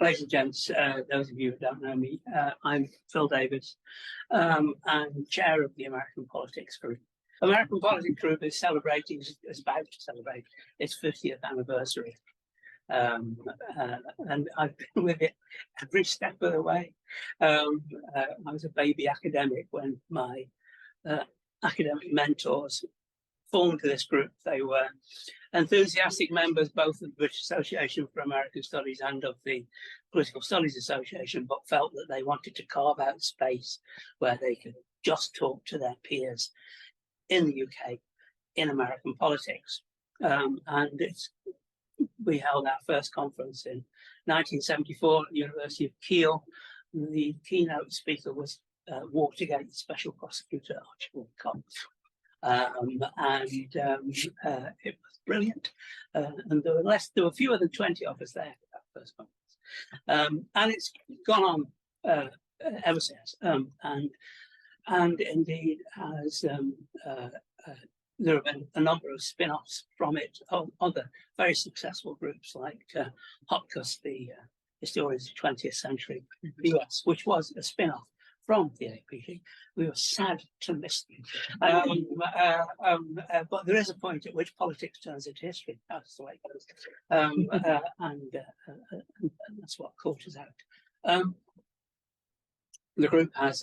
Ladies and gents, those of you who don't know me, I'm Phil Davies. I'm chair of the American Politics Group. American Politics Group is about to celebrate its 50th anniversary. And I've been with it every step of the way. I was a baby academic when my academic mentors formed this group. They were enthusiastic members both of the British Association for American Studies and of the Political Studies Association, but felt that they wanted to carve out space where they could just talk to their peers in the UK in American politics. We held our first conference in 1974 at the University of Kiel. The keynote speaker was Watergate Special Prosecutor Archibald Cox. It was brilliant, and there were fewer than 20 of us there at that first conference, and it's gone on ever since. And indeed, as there have been a number of spin-offs from it, other very successful groups like HOTCUS, the Historians of the 20th Century US, which was a spin-off from the APG. We were sad to miss them. But there is a point at which politics turns into history. That's the way it goes. And that's what caught us out. The group has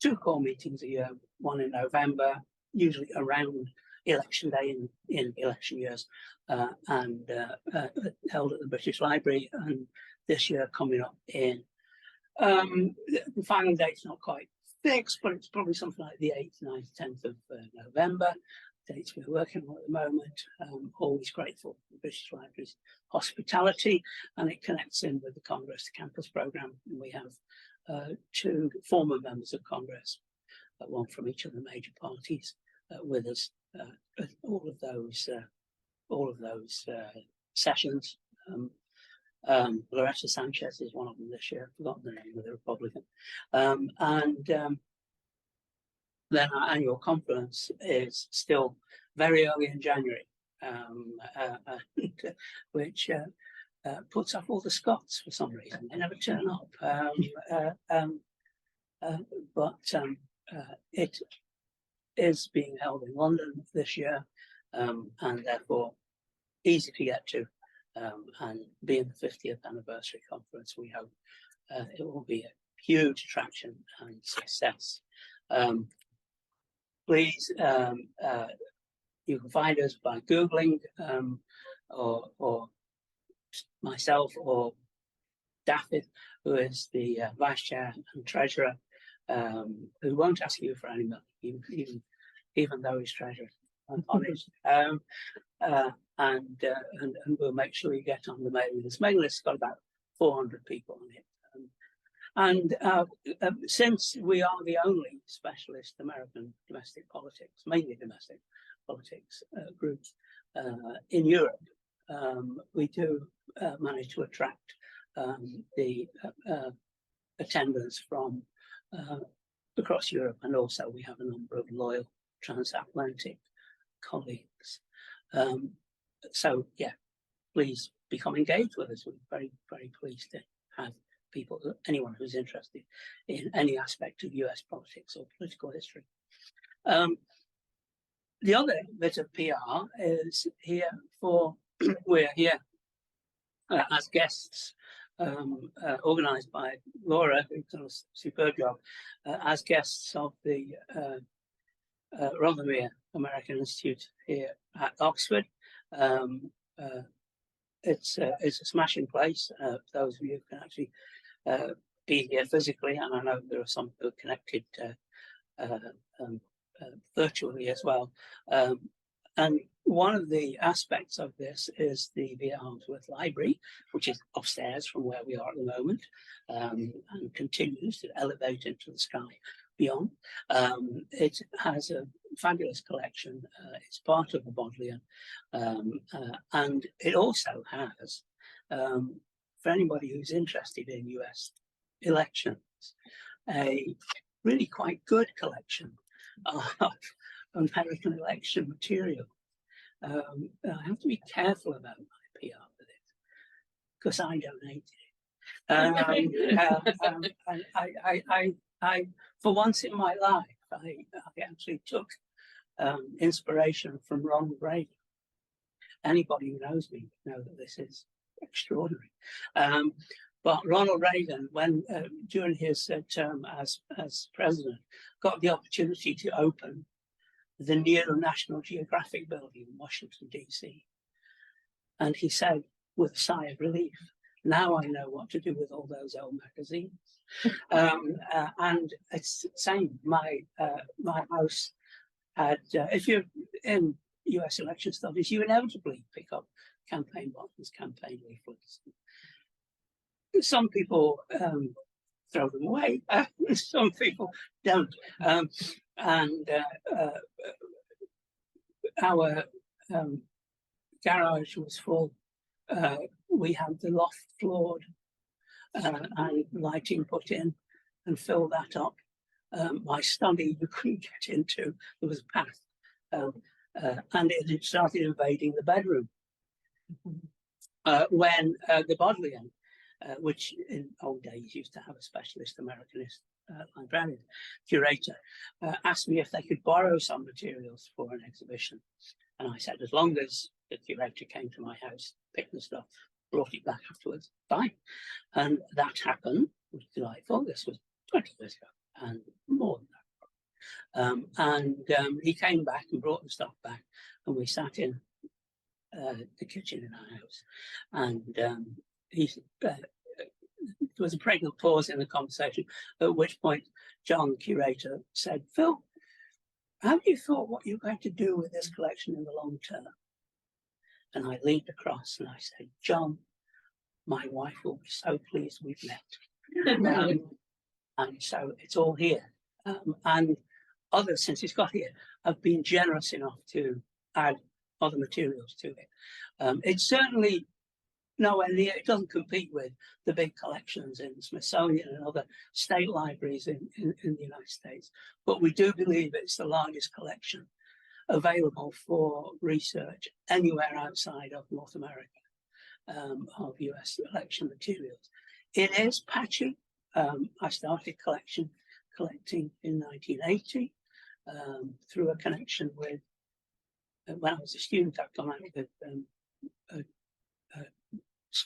two core meetings a year, one in November, usually around election day in election years, and held at the British Library, and this year coming up in the final date's not quite fixed, but it's probably something like the 8th, 9th, 10th of November. Dates we're working on at the moment. Always grateful for the British Library's hospitality, and it connects in with the Congress to Campus programme. We have two former members of Congress, one from each of the major parties, with us at all of those sessions. Loretta Sanchez is one of them this year. I've forgotten the name of the Republican. Then our annual conference is still very early in January, which puts off all the Scots for some reason. They never turn up. It is being held in London this year, and therefore easy to get to. And being the 50th anniversary conference, we hope it will be a huge attraction and success. Please, you can find us by Googling or myself or David, who is the Vice Chair and Treasurer, who won't ask you for any money, even though he's Treasurer. I'm honest. And we'll make sure you get on the mailing list. Mailing list's got about 400 people on it. Since we are the only specialist American domestic politics, mainly domestic politics group in Europe, we do manage to attract the attendance from across Europe, and also we have a number of loyal transatlantic colleagues. So yeah, please become engaged with us. We're very, very pleased to have people, anyone who's interested in any aspect of US politics or political history. The other bit of PR is here we're here as guests, organised by Laura, who's done a superb job, as guests of the Rothermere American Institute here at Oxford. It's a smashing place. For those of you who can actually be here physically, and I know there are some who are connected virtually as well. And one of the aspects of this is the V.R. Harmsworth Library, which is upstairs from where we are at the moment, and continues to elevate into the sky beyond. It has a fabulous collection. It's part of the Bodleian, and it also has, for anybody who's interested in US elections, a really quite good collection of American election material. I have to be careful about my PR for this, because I donated it. And I, for once in my life, I actually took inspiration from Ronald Reagan. Anybody who knows me know that this is extraordinary. But Ronald Reagan, when during his term as president, got the opportunity to open the new National Geographic building in Washington, D.C. And he said, with a sigh of relief, now I know what to do with all those old magazines. And it's the same. My house had, if you're in US election studies, you inevitably pick up campaign buttons, campaign leaflets. Some people throw them away, some people don't. And our garage was full. We had the loft floored and lighting put in and filled that up. My study you couldn't get into, there was a path. And it had started invading the bedroom. When the Bodleian, which in old days used to have a specialist Americanist librarian, curator, asked me if they could borrow some materials for an exhibition. And I said, as long as the curator came to my house, picked the stuff, brought it back afterwards, fine. And that happened. It was delightful. This was 20 years ago and more than that. He came back and brought the stuff back, and we sat in the kitchen in our house. And there was a pregnant pause in the conversation, at which point John, the curator, said, Phil, have you thought what you're going to do with this collection in the long term? And I leaned across and I said, John, my wife will be so pleased we've met. And so it's all here. And others, since it's got here, have been generous enough to add other materials to it. It's certainly nowhere near, it doesn't compete with the big collections in Smithsonian and other state libraries in the United States. But we do believe it's the largest collection available for research anywhere outside of North America of US election materials. It is patchy. I started collecting in 1980 through a connection with, when I was a student, I'd gone out with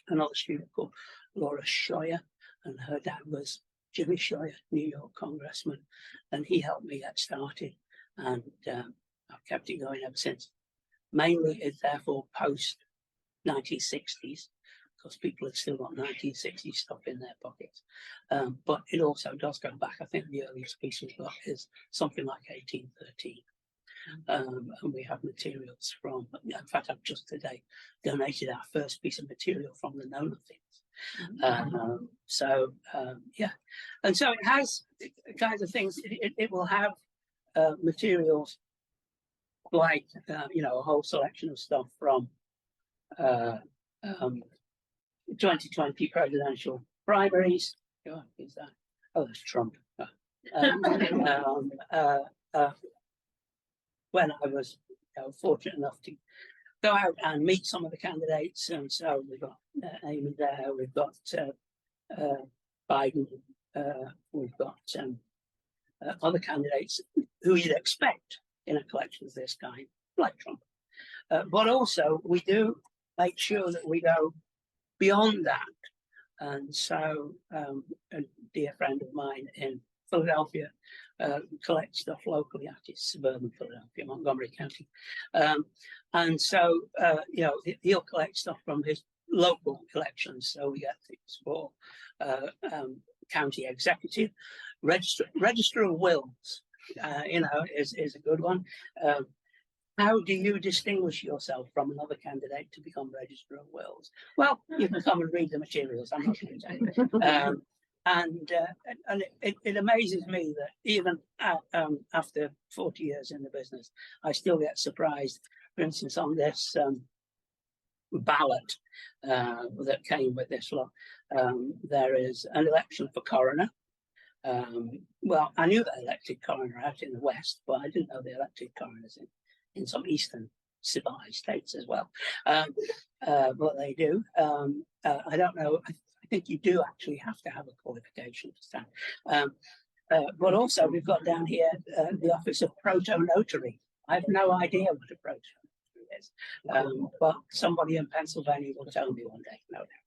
another student called Laura Scheuer, and her dad was Jimmy Scheuer, New York congressman, and he helped me get started, and I've kept it going ever since. Mainly, it's therefore post 1960s, because people have still got 1960s stuff in their pockets. But it also does go back. I think the earliest piece we've got is something like 1813. And we have materials from, in fact, I've just today donated our first piece of material from the Nona things. Yeah. And so it has kinds of things, it will have materials like, a whole selection of stuff from 2020 presidential primaries. God, who's that? Oh, that's Trump. When I was fortunate enough to go out and meet some of the candidates, and so we've got Amy there, we've got Biden, we've got other candidates who you'd expect in a collection of this kind, like Trump. But also we do make sure that we go beyond that. And so a dear friend of mine in Philadelphia collects stuff locally at his suburban Philadelphia, Montgomery County. And so, he'll collect stuff from his local collections. So we get things for county executive, register of wills, is a good one. How do you distinguish yourself from another candidate to become Register of Wills? Well, you can come and read the materials. I'm not going to tell you. And it amazes me that even after 40 years in the business, I still get surprised. For instance, on this ballot that came with this lot, there is an election for coroner. Well, I knew they elected coroner out in the West, but I didn't know they elected coroners in some eastern civilized states as well. What they do, I don't know. I think you do actually have to have a qualification to stand. But also, we've got down here the office of proto-notary. I have no idea what a proto-notary is, but somebody in Pennsylvania will tell me one day, no doubt.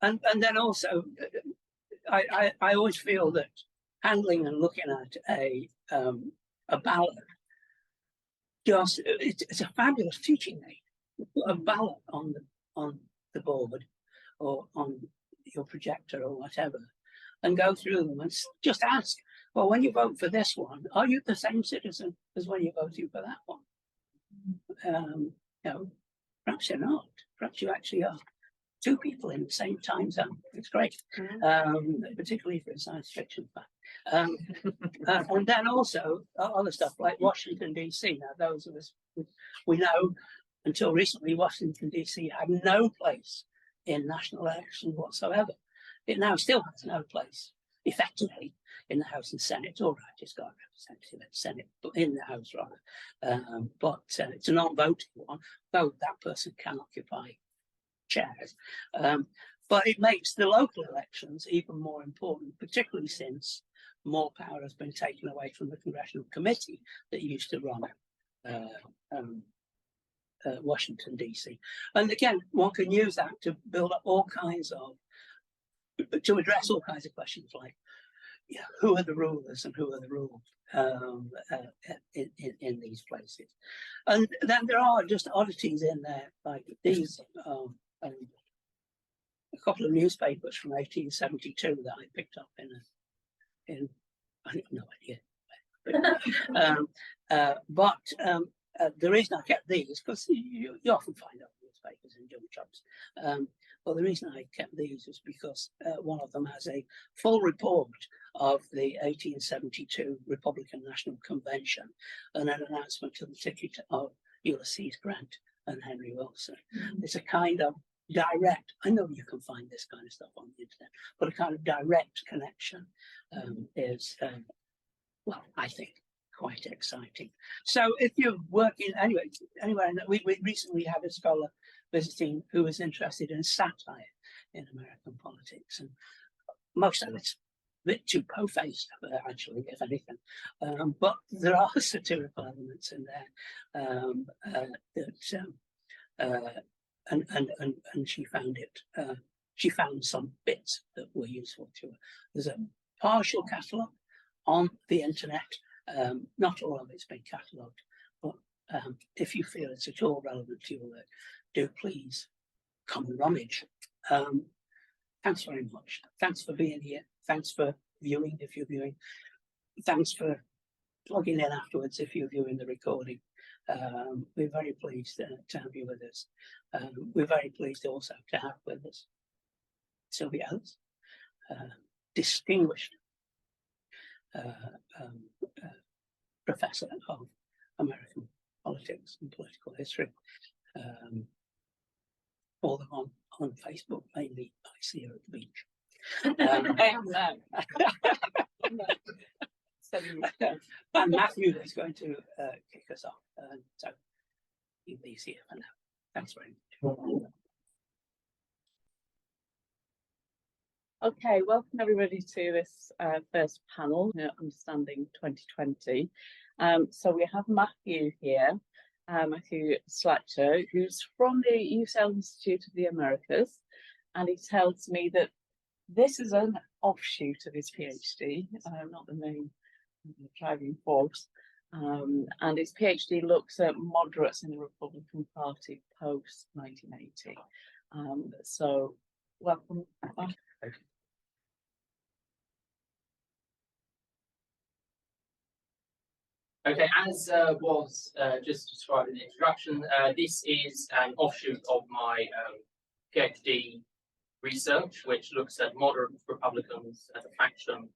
And then also, I always feel that handling and looking at a ballot, it's a fabulous teaching aid. Put a ballot on the board or on your projector or whatever, and go through them and just ask, well, when you vote for this one, are you the same citizen as when you're voting for that one? Perhaps you're not. Perhaps you actually are two people in the same time zone. It's great, particularly for a science fiction fan. And then also other stuff like Washington, D.C. Now, those of us, we know until recently, Washington, D.C. had no place in national election whatsoever. It now still has no place, effectively, in the House and Senate. All right, it's got a representative in the Senate, but in the House rather. But it's a non-voting one, though that person can occupy chairs. But it makes the local elections even more important, particularly since more power has been taken away from the Congressional Committee that used to run Washington, D.C. And again, one can use that to build up to address all kinds of questions like, who are the rulers and who are the ruled in these places. And then there are just oddities in there, like these, a couple of newspapers from 1872 that I picked up in I have no idea. The reason I kept these, because you often find other newspapers in junk shops, but the reason I kept these is because one of them has a full report of the 1872 Republican National Convention and an announcement of the ticket of Ulysses Grant and Henry Wilson. It's a kind of direct, I know you can find this kind of stuff on the internet, but a kind of direct connection is, well, I think, quite exciting. So if you're working anywhere, we recently had a scholar visiting who was interested in satire in American politics, and most of it's a bit too po-faced, actually, if anything. But there are satirical elements in there and she found it. She found some bits that were useful to her. There's a partial catalogue on the internet. Not all of it's been catalogued, but if you feel it's at all relevant to your work, do please come and rummage. Thanks very much. Thanks for being here. Thanks for viewing if you're viewing. Thanks for logging in afterwards if you're viewing the recording. We're very pleased to have you with us. We're very pleased also to have with us Sylvia Ellis, distinguished professor of American politics and political history. All them on Facebook, mainly I see her at the beach. I am now. And Matthew is going to kick us off. So he's here for now. Thanks very much. Okay, welcome everybody to this first panel, Understanding 2020. So we have Matthew here, Matthew Schlachter, who's from the UCL Institute of the Americas, and he tells me that this is an offshoot of his PhD, not the main driving force. And his PhD looks at moderates in the Republican Party post 1980. So welcome. Okay, as was just described in the introduction, this is an offshoot of my PhD research, which looks at moderate Republicans as a faction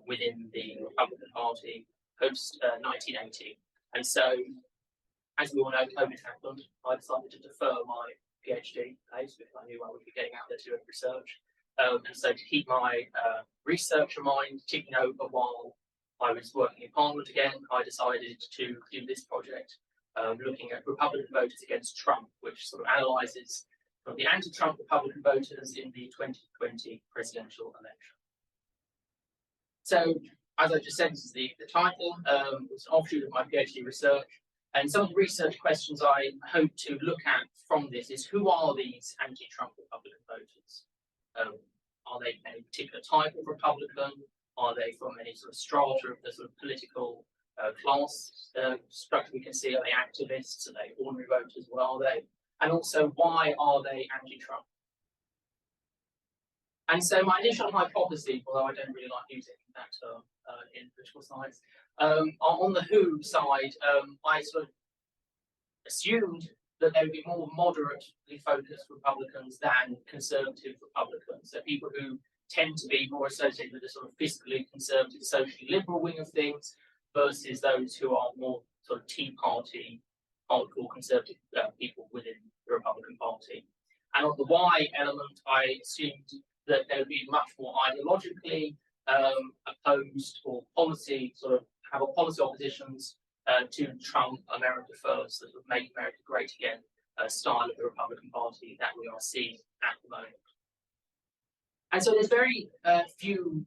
within the Republican Party post 1980. And so, as we all know, COVID happened. I decided to defer my PhD place because I knew I would be getting out there doing research. And so to keep my research in mind ticking over while I was working in Parliament again, I decided to do this project, looking at Republican voters against Trump, which sort of analyses the anti-Trump Republican voters in the 2020 presidential election. So, as I just said, this is the title. It's an offshoot of my PhD research. And some of the research questions I hope to look at from this is, who are these anti-Trump Republican voters? Are they a particular type of Republican? Are they from any sort of strata of the sort of political class structure we can see? Are they activists? Are they ordinary voters? What are they? And also, why are they anti-Trump? And so my initial hypothesis, although I don't really like using that term in political science, on the who side, I sort of assumed that there would be more moderately focused Republicans than conservative Republicans. So people who tend to be more associated with the sort of fiscally conservative, socially liberal wing of things, versus those who are more sort of Tea Party, hardcore conservative people within the Republican Party. And on the why element, I assumed that there would be much more ideologically opposed, or policy sort of have a policy oppositions to Trump, America First, sort of make America great again style of the Republican Party that we are seeing at the moment. And so there's very few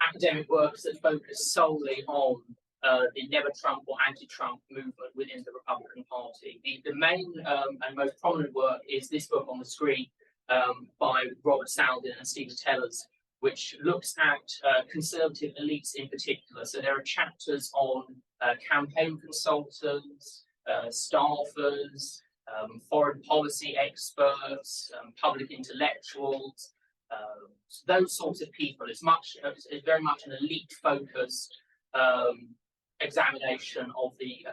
academic works that focus solely on the Never Trump or anti-Trump movement within the Republican Party. The main and most prominent work is this book on the screen by Robert Saldin and Stephen Tellers, which looks at conservative elites in particular. So there are chapters on campaign consultants, staffers, foreign policy experts, public intellectuals, those sorts of people. It's very much an elite-focused examination of the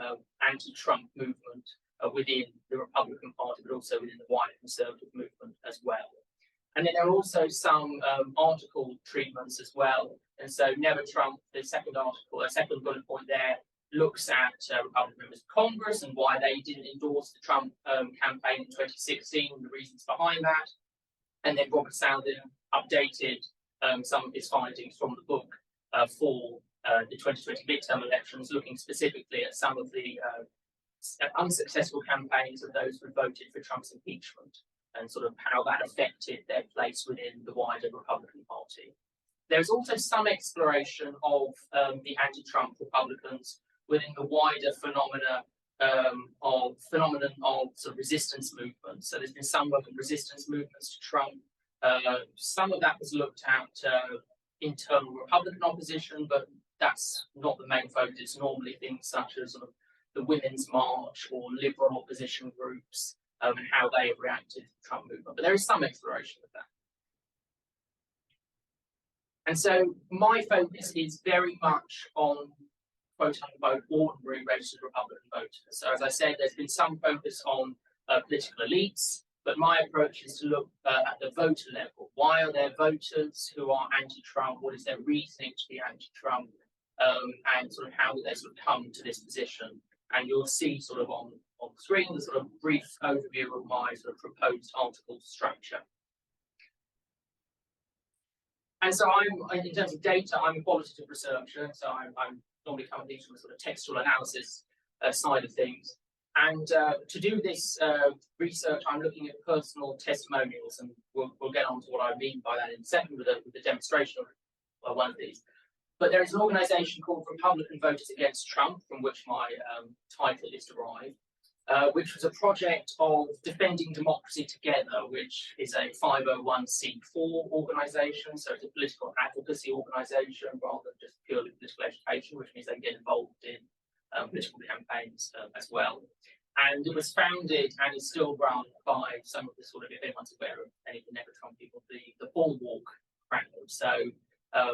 anti-Trump movement within the Republican Party, but also within the wider conservative movement as well. And then there are also some article treatments as well. And so Never Trump, the second article, a second bullet point there, looks at Republican members of Congress and why they didn't endorse the Trump campaign in 2016, and the reasons behind that. And then Robert Saldin updated some of his findings from the book for the 2020 midterm elections, looking specifically at some of the unsuccessful campaigns of those who voted for Trump's impeachment, and sort of how that affected their place within the wider Republican Party. There's also some exploration of the anti-Trump Republicans within the wider phenomenon of sort of resistance movements. So there's been some work on resistance movements to Trump. Some of that was looked at internal Republican opposition, but that's not the main focus. It's normally things such as sort of the Women's March or liberal opposition groups, and how they have reacted to the Trump movement. But there is some exploration of that. And so my focus is very much on quote-unquote ordinary registered Republican voters. So as I said, there's been some focus on political elites, but my approach is to look at the voter level. Why are there voters who are anti-Trump? What is their reasoning to be anti-Trump? And sort of how do they sort of come to this position? And you'll see sort of on the screen the sort of brief overview of my sort of proposed article structure. And so in terms of data, I'm a qualitative researcher, so I'm normally coming from the sort of textual analysis side of things. And to do this research, I'm looking at personal testimonials, and we'll get on to what I mean by that in a second with the demonstration of one of these. But there is an organisation called Republican Voters Against Trump, from which my title is derived, which was a project of Defending Democracy Together, which is a 501c4 organisation, so it's a political advocacy organisation rather than just purely political education, which means they get involved in political campaigns as well. And it was founded and is still run by some of the sort of, if anyone's aware of any of the Never Trump people, the Bulwark crowd. So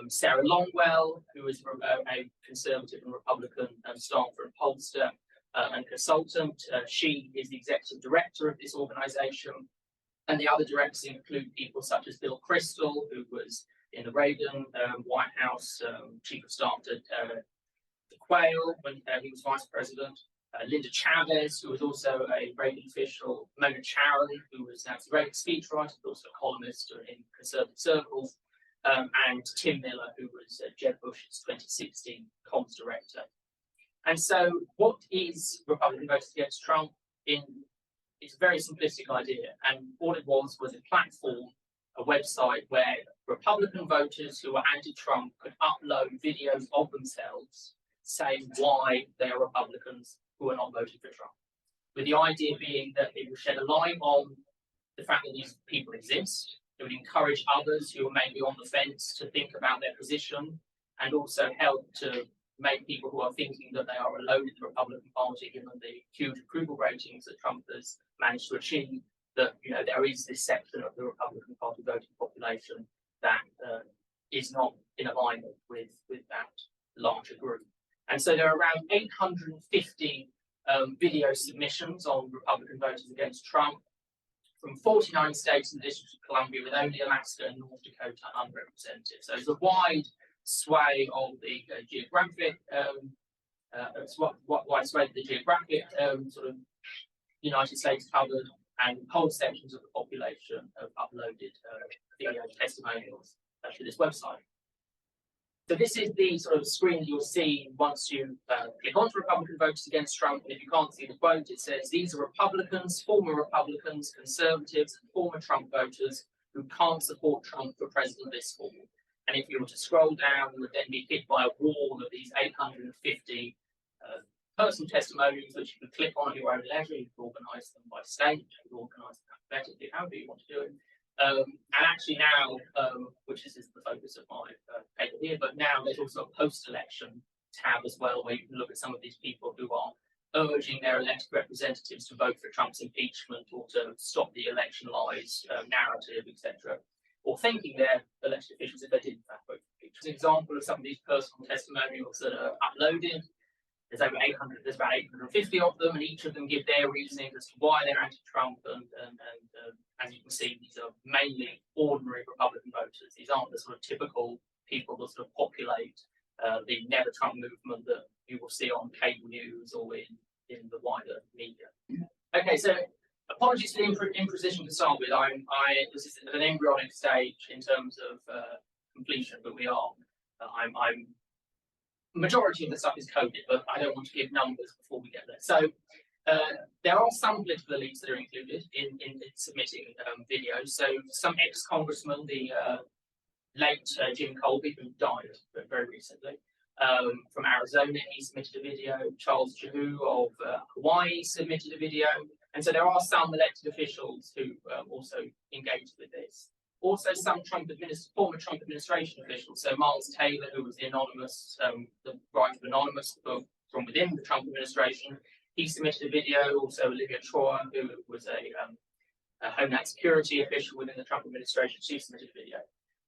Sarah Longwell, who is a conservative and Republican staffer and pollster and consultant. She is the executive director of this organisation. And the other directors include people such as Bill Kristol, who was in the Reagan White House, chief of staff to Quayle when he was vice president. Linda Chavez, who was also a Reagan official. Mona Charen, who was now a Reagan speechwriter, but also a columnist in conservative circles. And Tim Miller, who was Jeb Bush's 2016 comms director. And so what is Republican Voters Against Trump? It's a very simplistic idea. And all it was a platform, a website where Republican voters who are anti-Trump could upload videos of themselves saying why they are Republicans who are not voting for Trump. With the idea being that it will shed a light on the fact that these people exist. It would encourage others who are maybe on the fence to think about their position, and also help to make people who are thinking that they are alone in the Republican Party, given the huge approval ratings that Trump has managed to achieve, that there is this section of the Republican Party voting population that is not in alignment with that larger group. And so there are around 850 video submissions on Republican Voters Against Trump from 49 states and the District of Columbia, with only Alaska and North Dakota unrepresented. So it's a wide sway of the geographic, wide sway of the geographic sort of United States covered, and whole sections of the population have uploaded video testimonials to this website. So this is the sort of screen that you'll see once you click onto Republican Voters Against Trump. And if you can't see the quote, it says, "These are Republicans, former Republicans, conservatives, and former Trump voters who can't support Trump for president this fall." And if you were to scroll down, you would then be hit by a wall of these 850 personal testimonials, which you can click on at your own leisure. You can organise them by state, you can organise them alphabetically, however you want to do it. And actually now, which is the focus of my paper here, but now there's also a post-election tab as well, where you can look at some of these people who are urging their elected representatives to vote for Trump's impeachment or to stop the election lies narrative, etc., or thanking their elected officials if they did in fact vote for impeachment. As an example of some of these personal testimonials that are uploaded, there's over 800. There's about 850 of them, and each of them give their reasoning as to why they're anti-Trump. And as you can see, these are mainly ordinary Republican voters. These aren't the sort of typical people that sort of populate the Never Trump movement that you will see on cable news or in the wider media. Okay, so apologies for the imprecision to start with. This is at an embryonic stage in terms of completion, but we are. Majority of the stuff is coded, but I don't want to give numbers before we get there. So there are some political elites that are included in submitting videos. So some ex-congressman, the late Jim Colby, who died very recently, from Arizona, he submitted a video. Charles Jehu of Hawaii submitted a video. And so there are some elected officials who also engaged with this. Also, some former Trump administration officials. So Miles Taylor, who was the anonymous, the writer of Anonymous from within the Trump administration, he submitted a video. Also, Olivia Troyer, who was a Homeland Security official within the Trump administration, she submitted a video.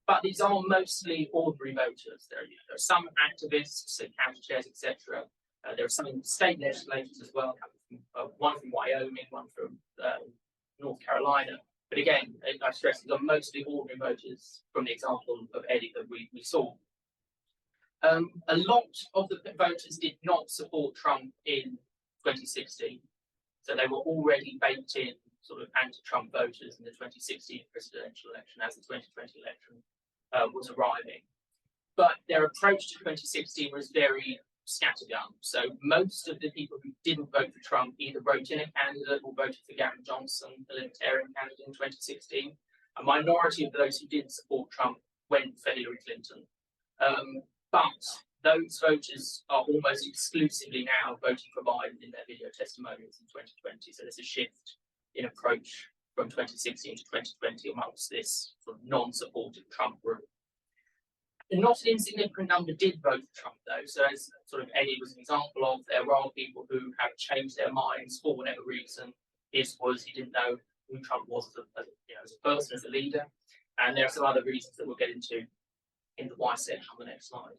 But these are mostly ordinary voters. There are some activists, county chairs, etc. There are some state legislators as well, one from Wyoming, one from North Carolina. But again, I stress these are mostly ordinary voters from the example of Eddie that we saw. A lot of the voters did not support Trump in 2016. So they were already baked in sort of anti-Trump voters in the 2016 presidential election as the 2020 election was arriving. But their approach to 2016 was very scattergun. So most of the people who didn't vote for Trump either wrote in a candidate or voted for Gavin Johnson, the Libertarian candidate in 2016. A minority of those who didn't support Trump went for Hillary Clinton. But those voters are almost exclusively now voting for Biden in their video testimonials in 2020. So there's a shift in approach from 2016 to 2020 amongst this sort of non-supportive Trump group. Not an insignificant number did vote for Trump, though. So, as sort of Eddie was an example of, there are people who have changed their minds for whatever reason. His was he didn't know who Trump was as a person, as a leader. And there are some other reasons that we'll get into in the why section on the next slide.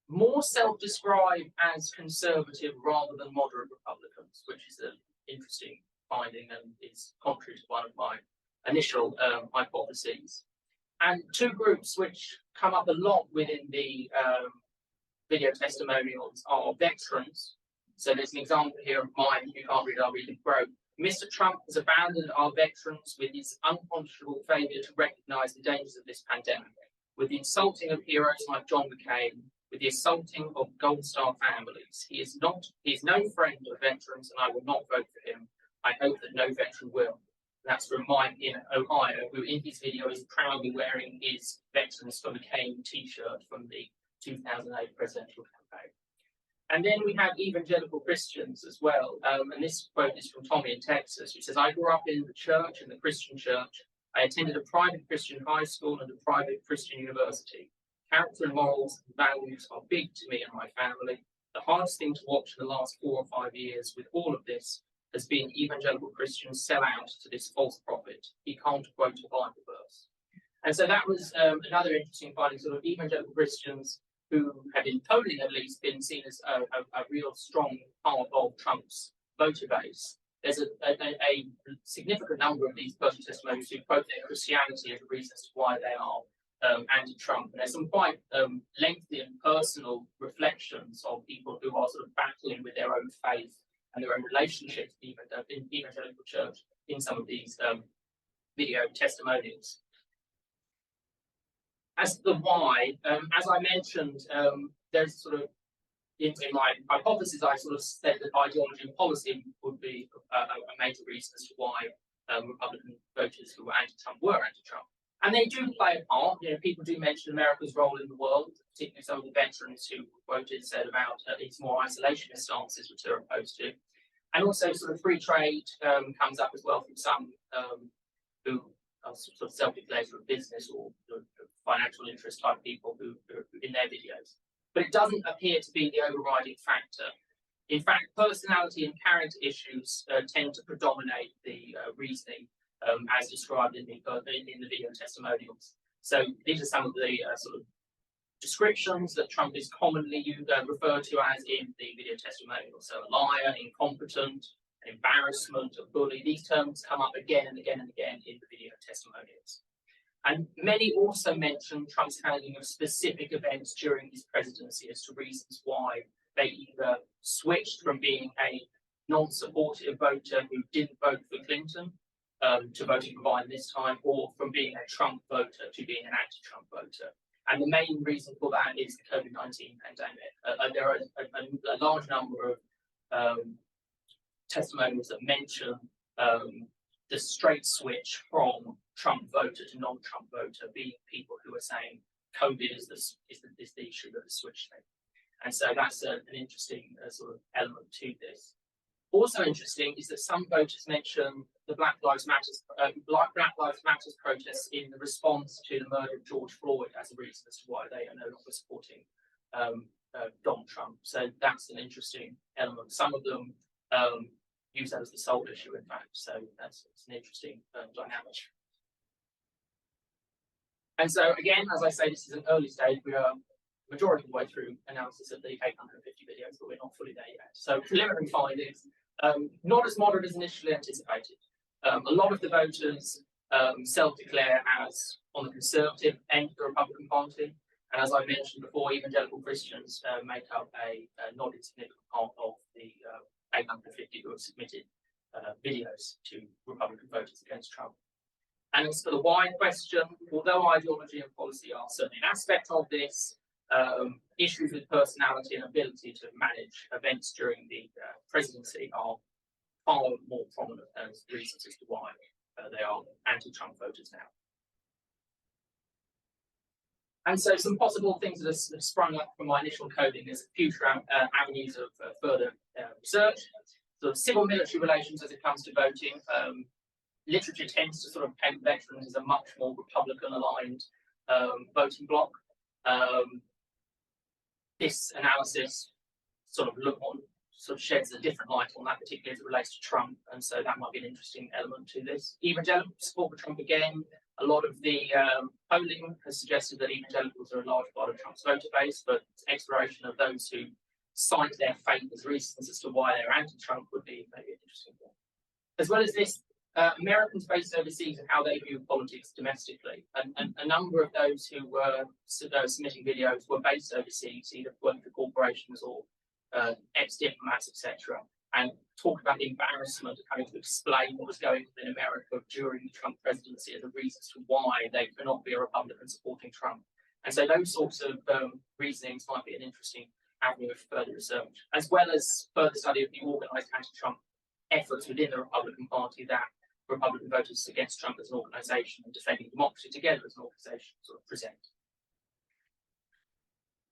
More self-described as conservative rather than moderate Republicans, which is an interesting finding and is contrary to one of my initial hypotheses. And two groups which come up a lot within the video testimonials are veterans. So there's an example here of mine. If you can't read it, I'll read it broke. Mr. Trump has abandoned our veterans with his unconscionable failure to recognise the dangers of this pandemic. With the insulting of heroes like John McCain, with the assaulting of Gold Star families. He is no friend of veterans, and I will not vote for him. I hope that no veteran will. That's from Mike in Ohio, who in his video is proudly wearing his Veterans for McCain t-shirt from the 2008 presidential campaign. And then we have evangelical Christians as well. And this quote is from Tommy in Texas, who says, I grew up in the church, in the Christian church. I attended a private Christian high school and a private Christian university. Character and morals and values are big to me and my family. The hardest thing to watch in the last 4 or 5 years with all of this has been evangelical Christians sell out to this false prophet. He can't quote a Bible verse. And so that was another interesting finding, sort of evangelical Christians who have in polling at least been seen as a real strong part of Trump's voter base. There's a significant number of these personal testimonies who quote their Christianity as a reason as to why they are anti-Trump. And there's some quite lengthy and personal reflections of people who are sort of battling with their own faith and their own relationships in the evangelical church in some of these video testimonials. As to the why, as I mentioned, there's sort of, in my hypothesis, I sort of said that ideology and policy would be a major reason as to why Republican voters who were anti-Trump were anti-Trump. And they do play a part. You know, people do mention America's role in the world, particularly some of the veterans who quoted said about its more isolationist stances, which they're opposed to. And also sort of free trade comes up as well from some who are sort of self-declared sort of business or financial interest type people who in their videos. But it doesn't appear to be the overriding factor. In fact, personality and character issues tend to predominate the reasoning as described in the video testimonials. So these are some of the sort of descriptions that Trump is commonly referred to as in the video testimonials. So a liar, incompetent, an embarrassment, a bully. These terms come up again and again and again in the video testimonials. And many also mention Trump's handling of specific events during his presidency as to reasons why they either switched from being a non-supportive voter who didn't vote for Clinton to voting for Biden this time, or from being a Trump voter to being an anti-Trump voter. And the main reason for that is the COVID-19 pandemic. There are a large number of testimonials that mention the straight switch from Trump voter to non-Trump voter being people who are saying COVID is the issue that has switched thing. And so that's an interesting sort of element to this. Also interesting is that some voters mention the Black Lives Matter protests in the response to the murder of George Floyd as a reason as to why they are no longer supporting Donald Trump. So that's an interesting element. Some of them use that as the sole issue, in fact. So it's an interesting dynamic. And so again, as I say, this is an early stage. We are majority of the way through analysis of the 850 videos, but we're not fully there yet. So preliminary findings, not as moderate as initially anticipated. A lot of the voters self-declare as on the conservative end of the Republican Party. And as I mentioned before, evangelical Christians make up a not insignificant part of the 850 who have submitted videos to Republican voters against Trump. And as for the why question, although ideology and policy are certainly an aspect of this, issues with personality and ability to manage events during the presidency are far more prominent as reasons as to why they are anti-Trump voters now. And so some possible things that have sprung up from my initial coding is future avenues of further research. So civil military relations as it comes to voting. Literature tends to sort of paint veterans as a much more Republican aligned voting bloc. This analysis sort of sheds a different light on that, particularly as it relates to Trump, and so that might be an interesting element to this. Evangelical support for Trump again. A lot of the polling has suggested that evangelicals are a large part of Trump's voter base, but exploration of those who cite their faith as reasons as to why they're anti-Trump would be maybe an interesting one. As well as this, Americans based overseas and how they view politics domestically. And a number of those who were submitting videos were based overseas, either working for corporations or ex-diplomats, etc., and talked about the embarrassment of having to explain what was going on in America during the Trump presidency as a reason as to why they cannot be a Republican supporting Trump. And so those sorts of reasonings might be an interesting avenue of further research, as well as further study of the organised anti-Trump efforts within the Republican Party that Republican voters against Trump as an organisation and defending democracy together as an organisation sort of present.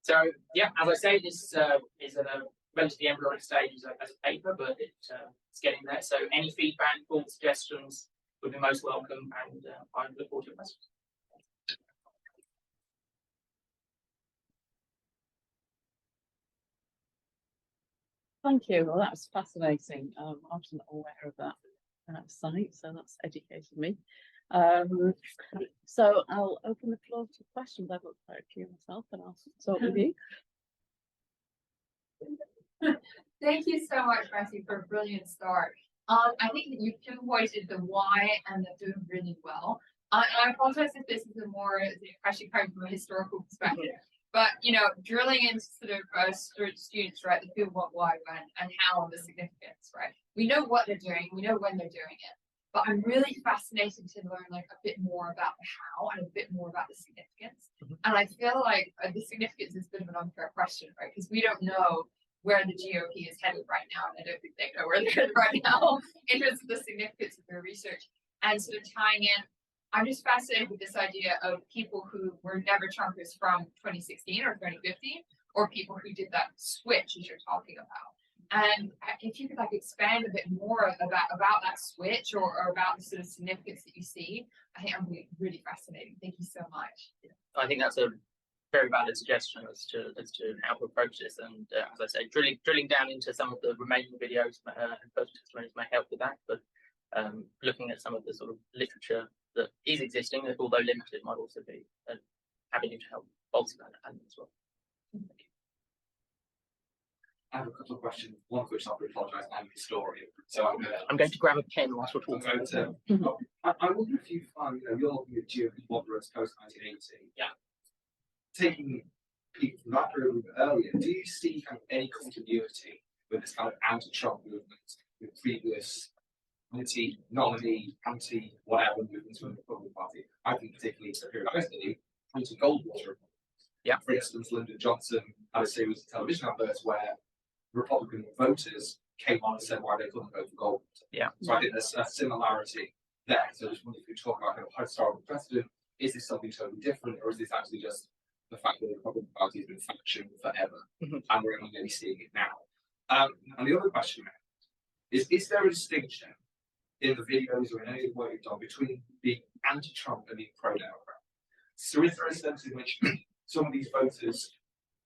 So yeah, as I say, this is at a relatively embryonic stage as a paper, but it's getting there. So any feedback, thoughts, suggestions would be most welcome, and I look forward to your questions. Thank you. Well, that was fascinating. I wasn't aware of that site, so that's educated me. So I'll open the floor to questions. I've got quite a few myself, and I'll start with you. Thank you so much, Matthew, for a brilliant start. I think that you pinpointed the why and they're doing really well. And I apologize if this is a more actually coming from a historical perspective, but you know, drilling into sort of students, right, the who, what, why, when, and how, and the significance, right? We know what they're doing, we know when they're doing it, but I'm really fascinated to learn like a bit more about the how and a bit more about the significance. And I feel like the significance is a bit of an unfair question, right? Because we don't know where the GOP is headed right now, and I don't think they know where they're headed right now in terms of the significance of their research. And sort of tying in, I'm just fascinated with this idea of people who were never Trumpers from 2016 or 2015, or people who did that switch as you're talking about. And if you could like expand a bit more about that switch or about the sort of significance that you see, I think that would be really fascinating. Thank you so much. I think that's a very valid suggestion as to how to approach this, and as I say, drilling down into some of the remaining videos and first testimonies may help with that. But looking at some of the sort of literature that is existing, although limited, might also be an avenue to help bolster that as well. I have a couple of questions. One of which I apologise, I'm a historian, so I'm going to grab a pen whilst we're talking. I wonder if you find, you know, you're looking at GOP moderates post 1980. Yeah. Taking people from that period earlier, do you see kind of any continuity with this kind of anti-Trump movement with previous anti-nominee, anti-whatever movements within the Republican Party? I think particularly the period I studied, anti-Goldwater. Yeah. For instance, Lyndon Johnson had a series of television adverts where Republican voters came on and said why they couldn't vote for Goldwater. Yeah. So I think there's a similarity there. So I just wonder if you talk about kind of historical precedent. Is this something totally different, or is this actually just the fact that the Republican Party has been functioning forever, and we're only really seeing it now? And the other question is there a distinction in the videos or in any of the work you've done between being anti-Trump and being pro-Democrat? So is there a sense in which some of these voters,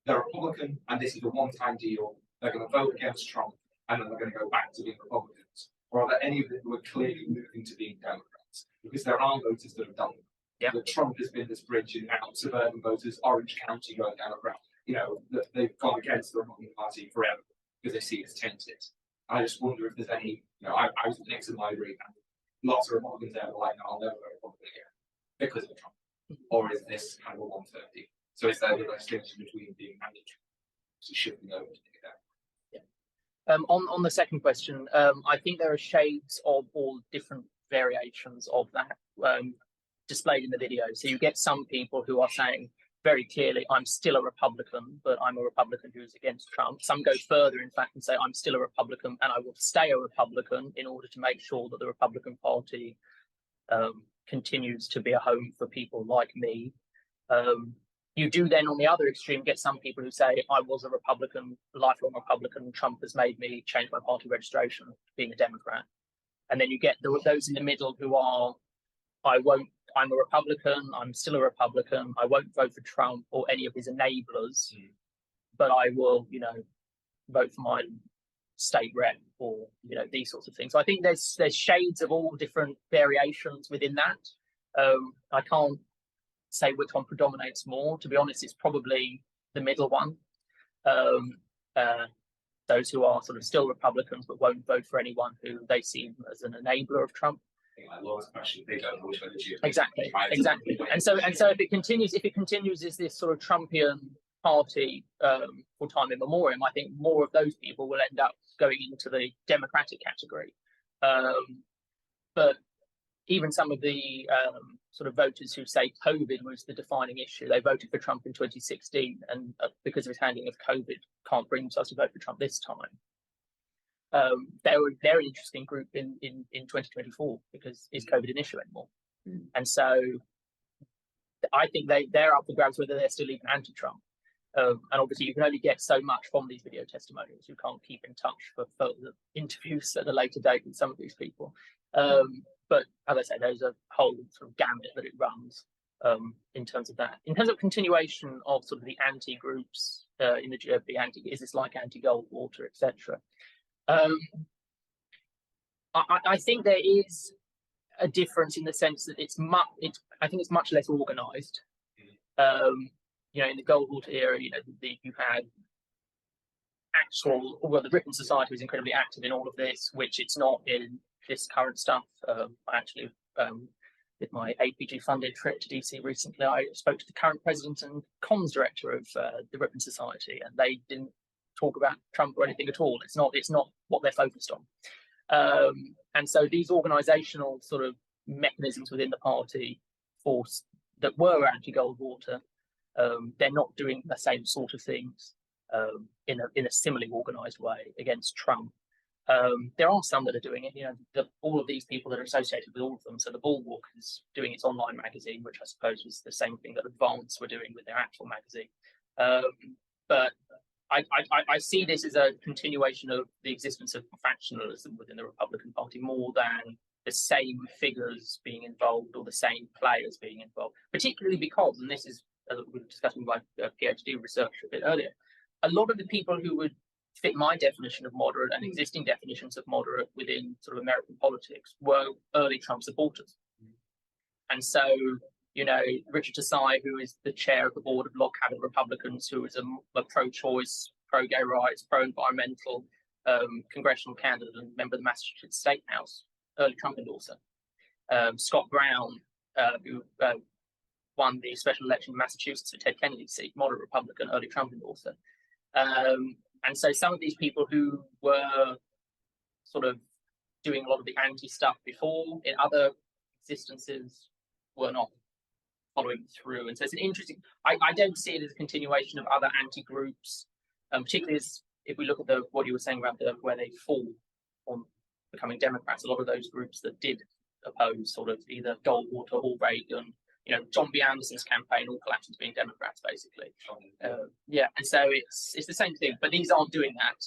they're Republican and this is a one-time deal, they're going to vote against Trump and then they're going to go back to being Republicans? Or are there any of them who are clearly moving to being Democrats? Because there are voters that have done that. Yeah. That Trump has been this bridge in and out, suburban voters, Orange County going Democrat, you know, that they've gone against the Republican Party forever because they see it as tainted. I just wonder if there's any, you know, I was at Nixon Library and lots of Republicans there were like, no, I'll never vote Republican again because of Trump. Or is this kind of a 130? So is there a distinction between being anti-Trump and shifting over to the other? On the second question, I think there are shades of all different variations of that displayed in the video. So you get some people who are saying very clearly, I'm still a Republican, but I'm a Republican who's against Trump. Some go further, in fact, and say, I'm still a Republican and I will stay a Republican in order to make sure that the Republican Party continues to be a home for people like me. You do then, on the other extreme, get some people who say, I was a Republican, lifelong Republican, Trump has made me change my party registration to being a Democrat. And then you get those in the middle who are, I'm a Republican, I'm still a Republican, I won't vote for Trump or any of his enablers, but I will, you know, vote for my state rep or, you know, these sorts of things. So I think there's shades of all different variations within that. I can't say which one predominates more. To be honest, it's probably the middle one. Those who are sort of still Republicans but won't vote for anyone who they see as an enabler of Trump. Like Laura's question, they don't know which way the GOP Exactly. And so if it continues as this sort of Trumpian party for time immemorial, I think more of those people will end up going into the Democratic category. But even some of the sort of voters who say COVID was the defining issue, they voted for Trump in 2016, and because of his handling of COVID, can't bring themselves to vote for Trump this time. They're an interesting group in 2024 because is COVID an issue anymore? And so I think they're up for grabs whether they're still even anti-Trump. And obviously you can only get so much from these video testimonials. You can't keep in touch for further interviews at a later date with some of these people. But as I say, there's a whole sort of gamut that it runs in terms of that. In terms of continuation of sort of the anti-groups in the GOP, is this like anti-Goldwater, etc. I think there is a difference in the sense that I think it's much less organised. You know, in the Goldwater era, you know, you had the Ripon Society was incredibly active in all of this, which it's not in this current stuff. I actually did my APG funded trip to DC recently. I spoke to the current president and comms director of the Ripon Society, and they didn't talk about Trump or anything at all. It's not what they're focused on. And so these organisational sort of mechanisms within the party force that were anti-Goldwater, they're not doing the same sort of things in a similarly organised way against Trump. There are some that are doing it. You know, all of these people that are associated with all of them. So the Bulwark is doing its online magazine, which I suppose was the same thing that Advance were doing with their actual magazine. But I see this as a continuation of the existence of factionalism within the Republican Party more than the same figures being involved or the same players being involved, particularly because, and this is, as we were discussing by PhD researcher a bit earlier, a lot of the people who would fit my definition of moderate and existing definitions of moderate within sort of American politics were early Trump supporters. And so, you know, Richard Tasai, who is the chair of the board of Log Cabin Republicans, who is a pro-choice, pro-gay rights, pro-environmental congressional candidate and member of the Massachusetts State House, early Trump endorser. Scott Brown, who won the special election in Massachusetts for Ted Kennedy's seat, moderate Republican, early Trump endorser. And so some of these people who were sort of doing a lot of the anti stuff before in other existences were not following through. And so it's an interesting, I don't see it as a continuation of other anti-groups, particularly as if we look at what you were saying about where they fall on becoming Democrats, a lot of those groups that did oppose sort of either Goldwater or Reagan, you know, John B. Anderson's campaign all collapsed into being Democrats, basically. Yeah, and so it's the same thing, but these aren't doing that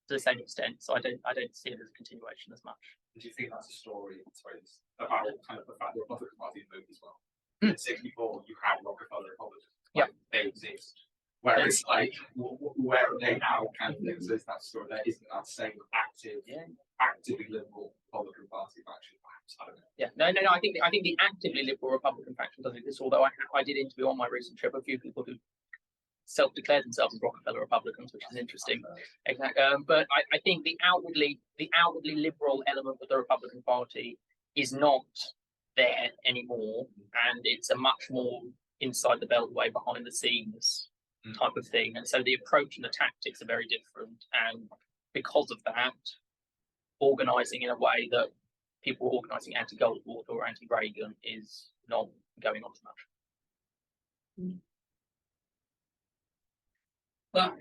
to the same extent. So I don't see it as a continuation as much. Do you think that's a story, about kind of the fact that the Republican Party moved as well? In '64, you had Rockefeller Republicans. Yeah, they exist. Whereas, like, where are they now? Kind of thing. So is that story? There isn't that same actively liberal Republican Party faction, perhaps. I don't know. Yeah, no. I think the actively liberal Republican faction does exist. Although I did interview on my recent trip a few people who self-declared themselves as Rockefeller Republicans, which is interesting. Exactly. But I think the outwardly liberal element of the Republican Party is not there anymore, and it's a much more inside the beltway, behind the scenes type of thing. And so the approach and the tactics are very different. And because of that, organising in a way that people organising anti-Goldwater or anti-Reagan is not going on as much. Well,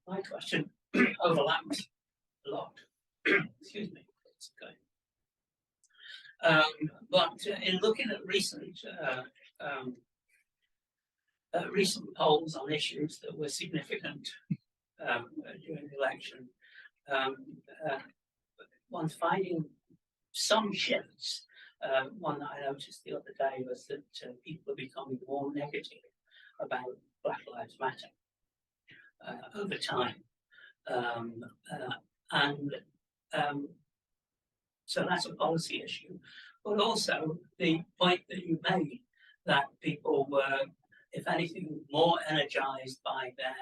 my question overlaps a lot. Excuse me. It's okay. But in looking at recent polls on issues that were significant during the election, one's finding some shifts. One that I noticed the other day was that people are becoming more negative about Black Lives Matter over time. So that's a policy issue. But also the point that you made that people were, if anything, more energized by their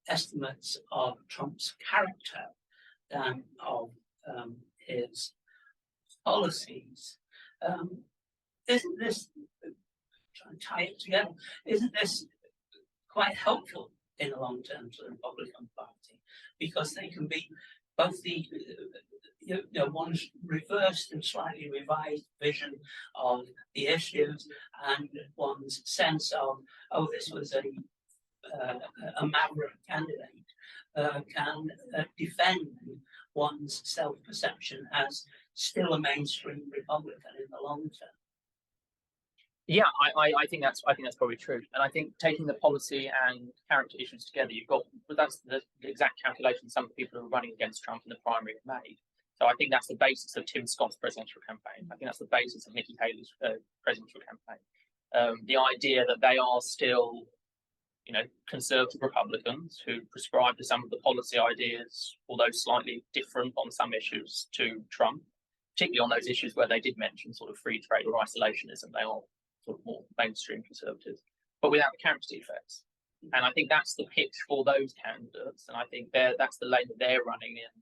estimates of Trump's character than of his policies. Isn't this, trying to tie it together, isn't this quite helpful in the long term to the Republican Party? Because they can be both the one's reversed and slightly revised vision of the issues and one's sense of, oh, this was a maverick candidate, can defend one's self-perception as still a mainstream Republican in the long term. Yeah, I think that's probably true, and I think taking the policy and character issues together, that's the exact calculation some people who are running against Trump in the primary have made. So I think that's the basis of Tim Scott's presidential campaign. I think that's the basis of Nikki Haley's presidential campaign. The idea that they are still, conservative Republicans who prescribe to some of the policy ideas, although slightly different on some issues to Trump, particularly on those issues where they did mention sort of free trade or isolationism. They are sort of more mainstream conservatives, but without the character defects. And I think that's the pitch for those candidates, and I think that's the lane that they're running in.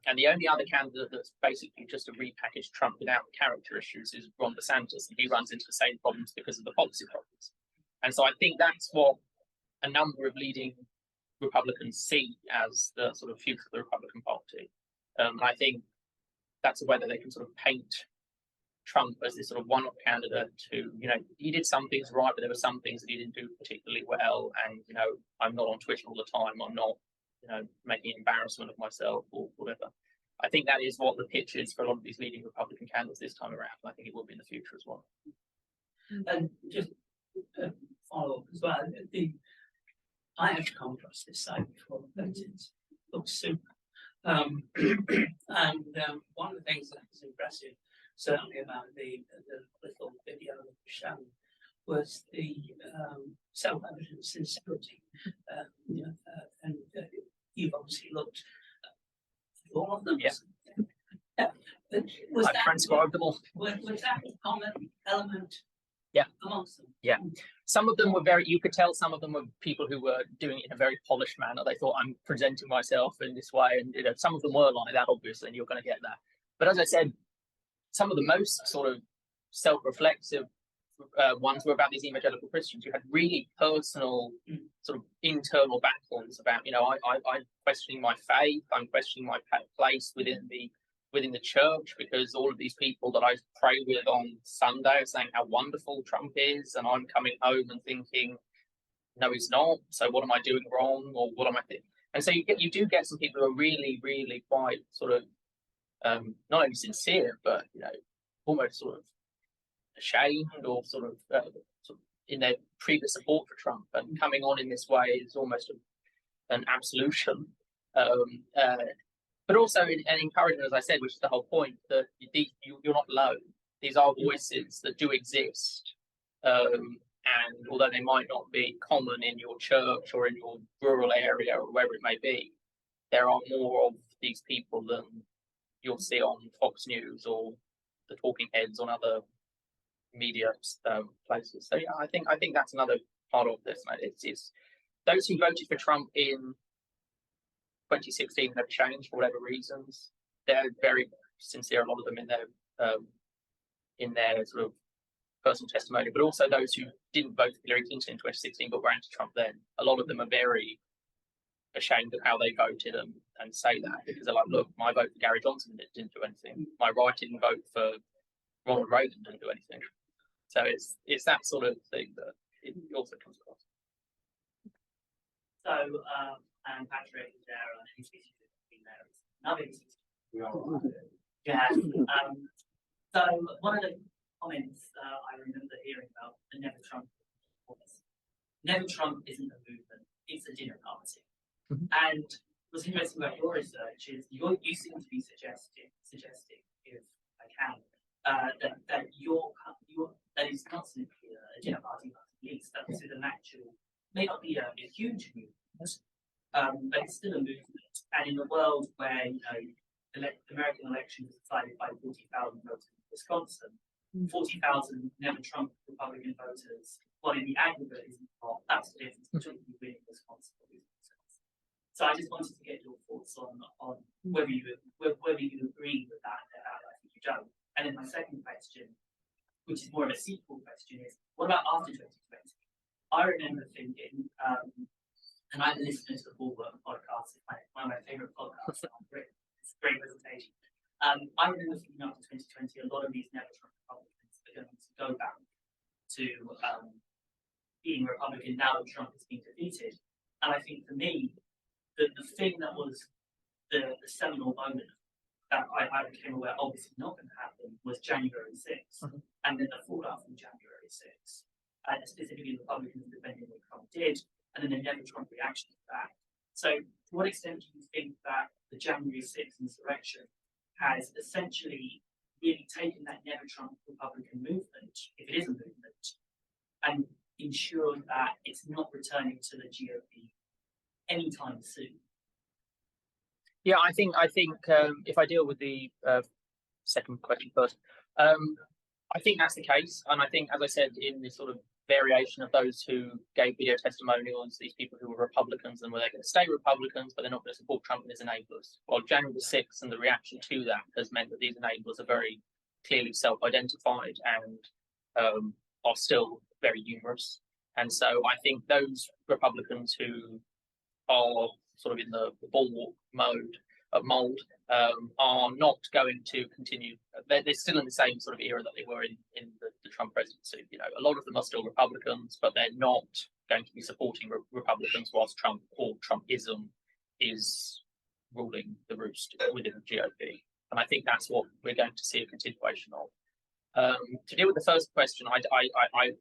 And the only other candidate that's basically just a repackaged Trump without character issues is Ron DeSantis, and he runs into the same problems because of the policy problems. And so I think that's what a number of leading Republicans see as the sort of future of the Republican Party. I think that's a way that they can sort of paint Trump as this sort of one-off candidate who, he did some things right, but there were some things that he didn't do particularly well. And, I'm not on Twitter all the time. I'm not, making an embarrassment of myself or whatever. I think that is what the pitch is for a lot of these leading Republican candidates this time around. And I think it will be in the future as well. And just follow up as well. I have come across this site before, but it looks super. And one of the things that was impressive, certainly about the little video that was shown, was the self-evident sincerity. And you've obviously looked at all of them. Yeah. Was I've transcribed them all. Was that a common element? Yeah. Amongst them? Yeah. Some of them were you could tell some of them were people who were doing it in a very polished manner. They thought, I'm presenting myself in this way. And, some of them were like that, obviously, and you're going to get that. But as I said, some of the most sort of self-reflexive ones were about these evangelical Christians who had really personal sort of internal battles about, I'm questioning my faith, I'm questioning my place within the church, because all of these people that I pray with on Sunday are saying how wonderful Trump is, and I'm coming home and thinking, no, he's not. So what am I doing wrong, or what am I thinking? And so you do get some people who are really, really quite sort of not only sincere, but almost sort of ashamed or sort of in their previous support for Trump, and coming on in this way is almost an absolution. But also an encouragement, as I said, which is the whole point, that you're not alone. These are voices that do exist, and although they might not be common in your church or in your rural area or wherever it may be, there are more of these people than you'll see on Fox News or the talking heads on other media places. So yeah, I think that's another part of this. It's those who voted for Trump in 2016 have changed for whatever reasons. They're very sincere, a lot of them in their sort of personal testimony, but also those who didn't vote for Hillary Clinton in 2016 but were anti-Trump then. A lot of them are very ashamed of how they voted and say that, because they're like, look, my vote for Gary Johnson didn't do anything. My write-in vote for Ronald Reagan didn't do anything. So it's that sort of thing that it also comes across. So and Patrick and Darren and who's been there. Another yeah. So one of the comments I remember hearing about the Never Trump was Never Trump isn't a movement, it's a dinner party. And what's interesting about your research is you seem to be suggesting, if I can, that that is not simply a dinner party, but at least that this is an actual, may not be a huge movement, but it's still a movement. And in a world where American elections are decided by 40,000 voters in Wisconsin, 40,000 Never Trump Republican voters, well, in the aggregate is not. That's the difference between you winning Wisconsin or losing Wisconsin. So I just wanted to get your thoughts on whether you agree with that. I think you don't. And then my second question, which is more of a sequel question, is what about after 2020? I remember thinking, and I've been listening to the Bulwark podcast. It's one of my favourite podcasts. It's a great presentation. I remember thinking after 2020, a lot of these never Trump Republicans are going to go back to being Republican now that Trump has been defeated. And I think for me, the thing that was the seminal moment that I became aware, oh, this is not going to happen, was January 6th, and then the fallout from January 6th, and specifically Republicans defending what Trump did, and then the never Trump reaction to that. So, to what extent do you think that the January 6th insurrection has essentially really taken that never Trump Republican movement, if it is a movement, and ensured that it's not returning to the GOP anytime soon? Yeah, I think if I deal with the second question first, I think that's the case, and I think, as I said, in this sort of variation of those who gave video testimonials, these people who were Republicans and were they going to stay Republicans, but they're not going to support Trump and his enablers. Well, January the 6th and the reaction to that has meant that these enablers are very clearly self-identified and are still very numerous. And so I think those Republicans who are sort of in the bulwark mold are not going to continue. They're still in the same sort of era that they were in the Trump presidency. You know, a lot of them are still Republicans, but they're not going to be supporting Republicans whilst Trump or Trumpism is ruling the roost within the GOP. And I think that's what we're going to see a continuation of. To deal with the first question, I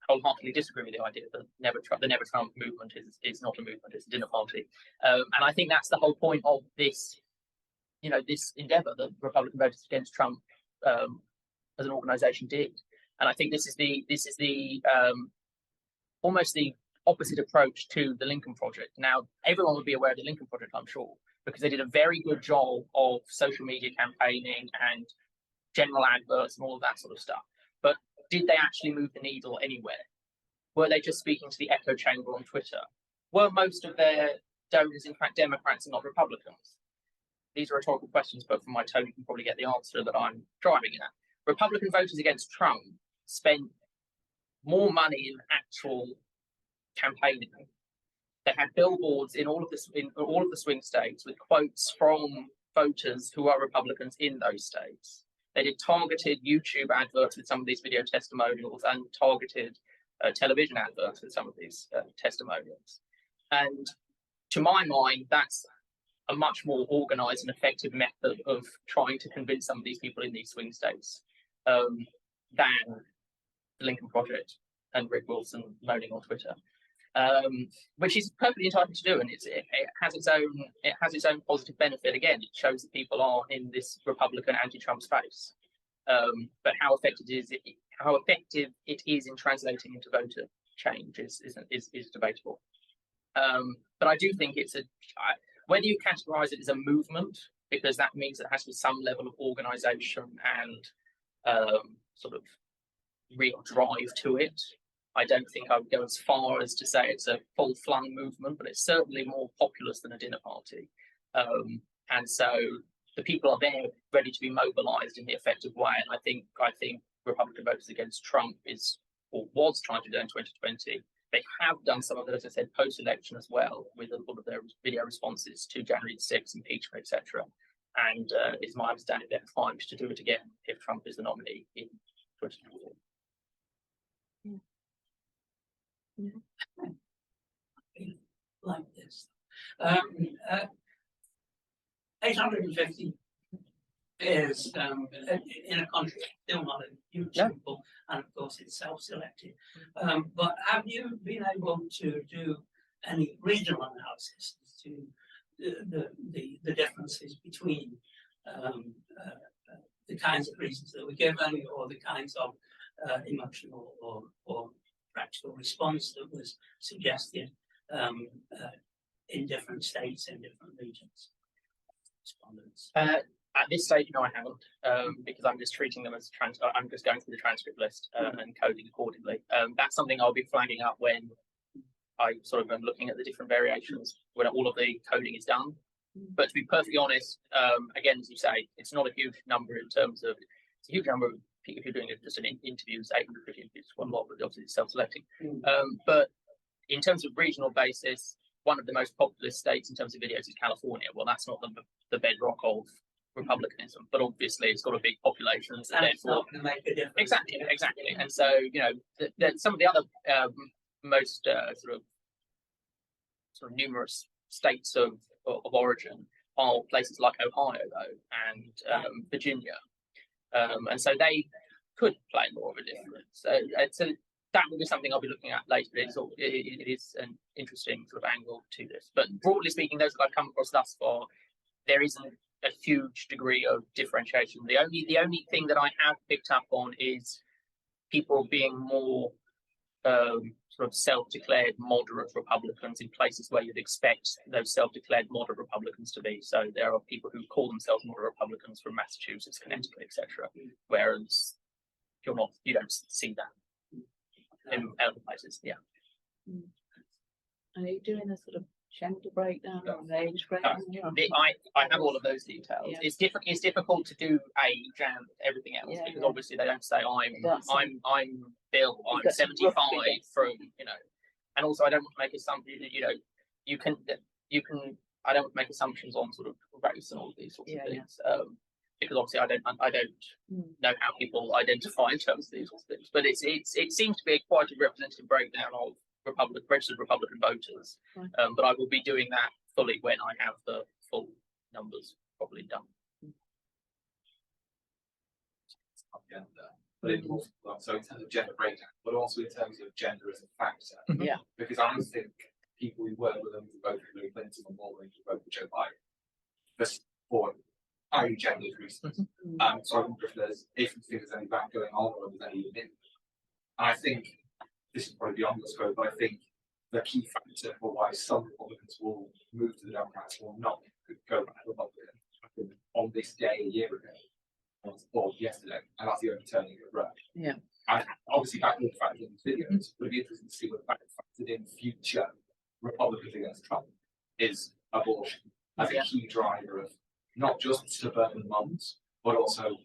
wholeheartedly disagree with the idea that the Never Trump movement is not a movement; it's a dinner party, and I think that's the whole point of this, this endeavour that Republican voters against Trump as an organisation did, and I think this is the almost the opposite approach to the Lincoln Project. Now, everyone would be aware of the Lincoln Project, I'm sure, because they did a very good job of social media campaigning and general adverts and all of that sort of stuff, but did they actually move the needle anywhere? Were they just speaking to the echo chamber on Twitter? Were most of their donors, in fact, Democrats and not Republicans? These are rhetorical questions, but from my tone, you can probably get the answer that I'm driving at. Republican voters against Trump spent more money in actual campaigning. They had billboards in all of the swing states with quotes from voters who are Republicans in those states. They did targeted YouTube adverts with some of these video testimonials and targeted television adverts with some of these testimonials. And to my mind, that's a much more organised and effective method of trying to convince some of these people in these swing states than the Lincoln Project and Rick Wilson moaning on Twitter, which is perfectly entitled to do, and it has its own positive benefit. Again, it shows that people are in this Republican anti-Trump space, but how effective it is in translating into voter change is debatable. But I do think whether you categorise it as a movement, because that means it has to be some level of organisation and sort of real drive to it. I don't think I would go as far as to say it's a full-flung movement, but it's certainly more populous than a dinner party. And so the people are there ready to be mobilised in the effective way. And I think Republican voters against Trump was trying to do in 2020. They have done some of it, as I said, post-election as well, with a lot of their video responses to January 6th, impeachment, etc. And it's my understanding they're primed to do it again if Trump is the nominee in 2024. Like this. 850 is in a country still not a huge sample, and of course it's self-selected. But have you been able to do any regional analysis as to the differences between the kinds of reasons that were given, or the kinds of emotional or practical response that was suggested in different states, in different regions? Respondents. At this stage, no, I haven't, because I'm just treating them as I'm just going through the transcript list and coding accordingly. That's something I'll be flagging up when I sort of am looking at the different variations when all of the coding is done. But to be perfectly honest, again, as you say, it's not a huge number in terms of it's a huge number of people who are doing just an interviews, 850 interviews, quite a lot, but obviously it's self-selecting. But in terms of regional basis, one of the most populous states in terms of videos is California. Well, that's not the bedrock of republicanism, but obviously it's got a big population, so And it's therefore not going to make a difference. exactly. And so some of the other most sort of numerous states of origin are places like Ohio, though, and Virginia, and so they could play more of a difference. So that will be something I'll be looking at later. It is an interesting sort of angle to this. But broadly speaking, those that I've come across thus far, there isn't a huge degree of differentiation. The only thing that I have picked up on is people being more sort of self-declared moderate Republicans in places where you'd expect those self-declared moderate Republicans to be. So there are people who call themselves moderate Republicans from Massachusetts, Connecticut, etc. Whereas you don't see that in other places. Yeah. Are you doing a sort of gender breakdown or age breakdown? I have all of those details. Yeah. It's difficult to do age and everything else because obviously they don't say I'm Bill, I'm 75 from, and also I don't want to make assumptions that you can I don't want to make assumptions on sort of race and all of these sorts of things. Because obviously I don't know how people identify in terms of these sorts of things, but it seems to be quite a representative breakdown of registered Republican voters. Right. But I will be doing that fully when I have the full numbers probably done. Gender, but so in terms of gender breakdown, but also in terms of gender as a factor. Yeah. Because I think people who work with them to vote for Hillary Clinton are more willing to vote for Joe Biden. Just for highly gendered reasons. So I wonder if you think there's any back going on or there's any limit. And I think this is probably beyond the scope, but I think the key factor for why some Republicans will move to the Democrats or not go back to Republican happened on this day a year ago, or yesterday, and that's the overturning of Roe. Yeah. And obviously that will factor in these videos, but it'd be interesting to see whether that factored in future Republicans against Trump is abortion as a key driver of not just suburban moms, but also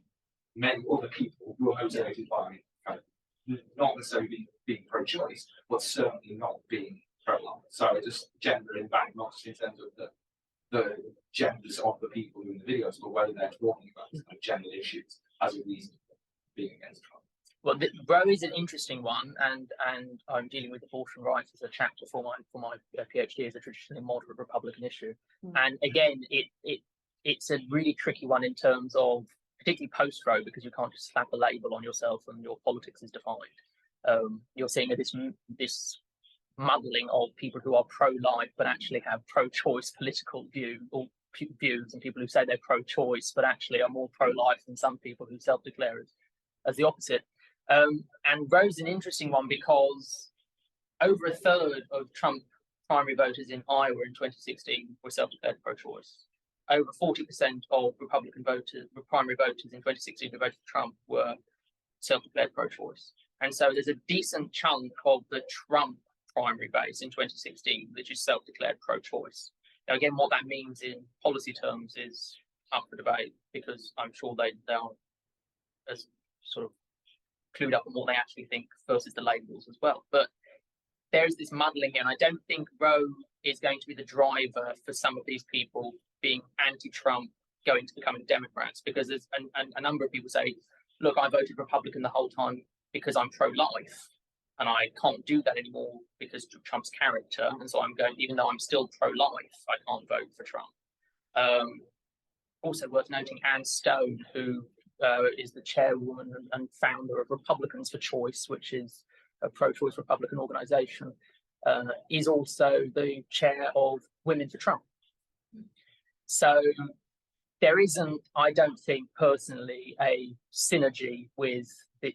many other people who are motivated by not necessarily being pro-choice, but certainly not being pro-life. So just gendering back, not just in terms of the genders of the people in the videos, but whether they're talking about kind of gender issues as a reason for being against Trump. Well, Roe is an interesting one, and I'm dealing with abortion rights as a chapter for my PhD as a traditionally moderate Republican issue. And again, it's a really tricky one in terms of particularly post-Roe, because you can't just slap a label on yourself and your politics is defined. You're seeing this muddling of people who are pro-life but actually have pro-choice political views, and people who say they're pro-choice but actually are more pro-life than some people who self-declare as the opposite. And Roe's an interesting one because over a third of Trump primary voters in Iowa in 2016 were self-declared pro-choice. Over 40% of Republican voters, primary voters in 2016 who voted for Trump were self-declared pro-choice. And so there's a decent chunk of the Trump primary base in 2016 which is self-declared pro-choice. Now, again, what that means in policy terms is up for debate, because I'm sure they are as sort of clued up on what they actually think versus the labels as well. But there's this muddling, and I don't think Roe is going to be the driver for some of these people being anti-Trump going to becoming Democrats, because there's a number of people say, look, I voted Republican the whole time because I'm pro-life, and I can't do that anymore because of Trump's character, and so I'm going, even though I'm still pro-life, I can't vote for Trump. Also worth noting, Ann Stone, who is the chairwoman and founder of Republicans for Choice, which is a pro-choice Republican organization, is also the chair of Women for Trump. So there isn't, I don't think personally, a synergy with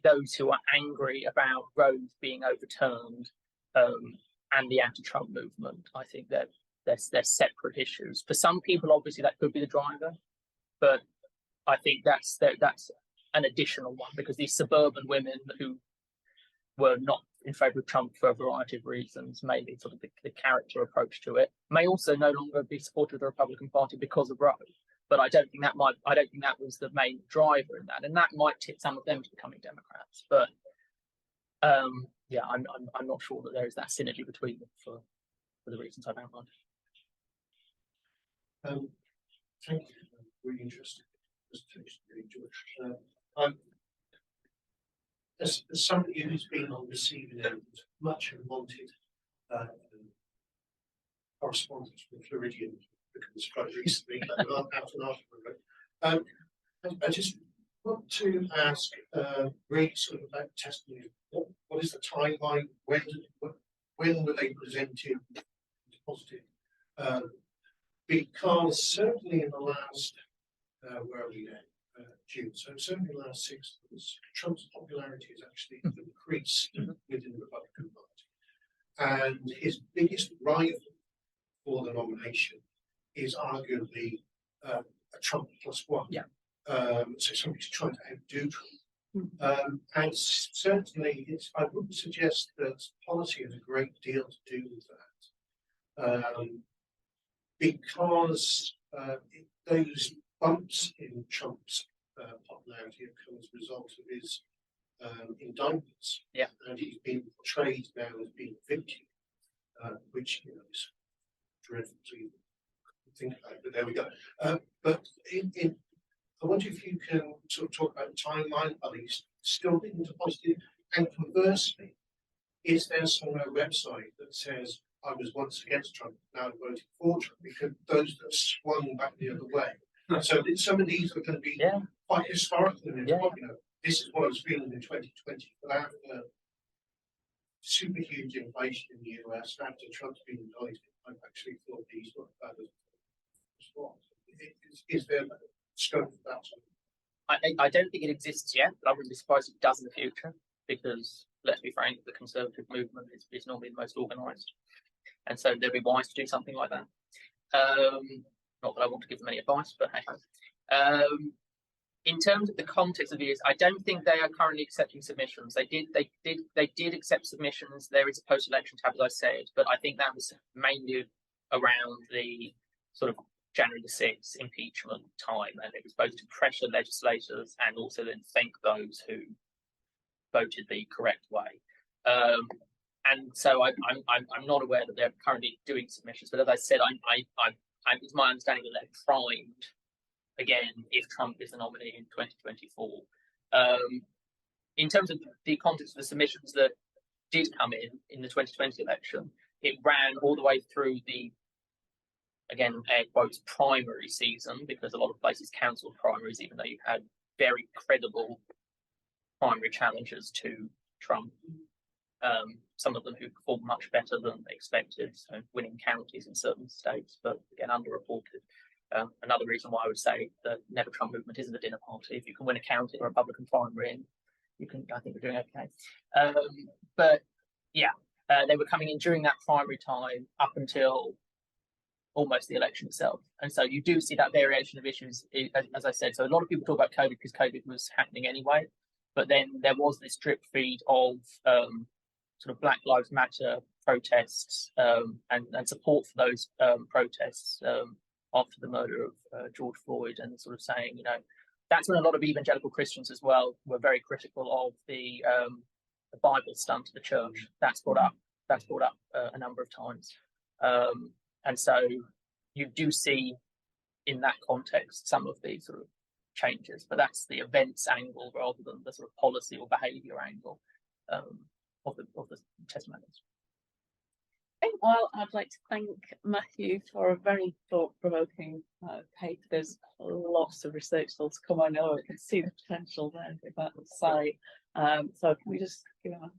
those who are angry about Roe being overturned and the anti-Trump movement. I think that they're separate issues. For some people, obviously, that could be the driver, but I think that's an additional one, because these suburban women who were not in favour of Trump for a variety of reasons, maybe sort of the character approach to it, may also no longer be supportive of the Republican Party because of Roe. But I don't think that was the main driver in that, and that might tip some of them to becoming Democrats. But I'm not sure that there is that synergy between them for for the reasons I've outlined. Thank you. Really interesting presentation, really, George. As somebody who's been on receiving end, much and wanted correspondence with Floridian, because quite recently, out and after. I just want to ask, really sort of about testimony. What is the timeline? When were they presented, deposited? Because certainly in the last, where are we now? June. So certainly in the last 6 months, Trump's popularity has actually increased within the Republican Party, and his biggest rival for the nomination is arguably a Trump +1. Yeah. So somebody's trying to outdo Trump. And certainly, I wouldn't suggest that policy has a great deal to do with that, because those bumps in Trump's popularity have come as a result of his indictments. Yeah. And he's been portrayed now as being victim, which is dreadful to even think about. But there we go. But I wonder if you can sort of talk about the timeline. Are these still being deposited? And conversely, is there some website that says I was once against Trump, now I'm voting for Trump? Because those that swung back the other way. So some of these are going to be quite historical. And you know, this is what I was feeling in 2020. But after super huge inflation in the US, after Trump's been indicted, I actually thought these were bad as well. Is there scope for that? I don't think it exists yet, but I wouldn't be surprised if it does in the future, because let's be frank, the conservative movement is normally the most organised, and so they'd be wise to do something like that. Not that I want to give them any advice, but hey. In terms of the context of these, I don't think they are currently accepting submissions. They did accept submissions. There is a post-election tab, as I said, but I think that was mainly around the sort of January the 6th impeachment time, and it was both to pressure legislators and also then thank those who voted the correct way. And so I'm not aware that they're currently doing submissions, but as I said, it's my understanding that they're primed again if Trump is the nominee in 2024. In terms of the context of the submissions that did come in the 2020 election, it ran all the way through the, again, air quotes, primary season, because a lot of places cancelled primaries, even though you had very credible primary challengers to Trump. Some of them who performed much better than expected, so winning counties in certain states, but again, underreported. Another reason why I would say the Never Trump movement isn't a dinner party. If you can win a county or a Republican primary, you can, I think we're doing okay. But yeah, they were coming in during that primary time up until almost the election itself. And so you do see that variation of issues, as I said. So a lot of people talk about COVID because COVID was happening anyway, but then there was this drip feed of sort of Black Lives Matter protests and support for those protests after the murder of George Floyd, and sort of saying, you know, that's when a lot of evangelical Christians as well were very critical of the Bible stunt to the church. That's brought up a number of times. And so you do see in that context some of these sort of changes, but that's the events angle rather than the sort of policy or behaviour angle of the testimonials. Well, I'd like to thank Matthew for a very thought-provoking paper. There's lots of research still to come. I know I can see the potential there with that site. So can we just give him a